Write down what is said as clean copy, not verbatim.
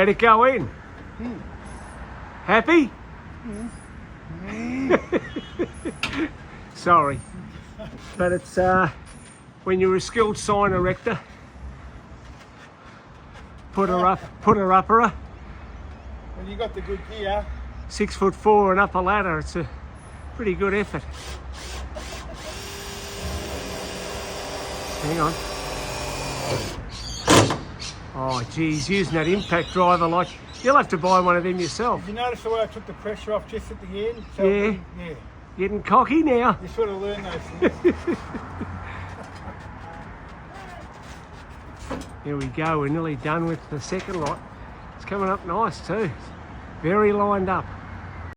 How'd it go in? Happy? Sorry. But it's when you're a skilled sign erector, put her upper. When you got the good gear. 6'4" and upper ladder, it's a pretty good effort. Hang on. Oh geez, using that impact driver, like you'll have to buy one of them yourself. Did you notice the way I took the pressure off just at the end? So Yeah. Yeah. Getting cocky now. You sort of learn those things. Here we go, we're nearly done with the second lot. It's coming up nice too. Very lined up.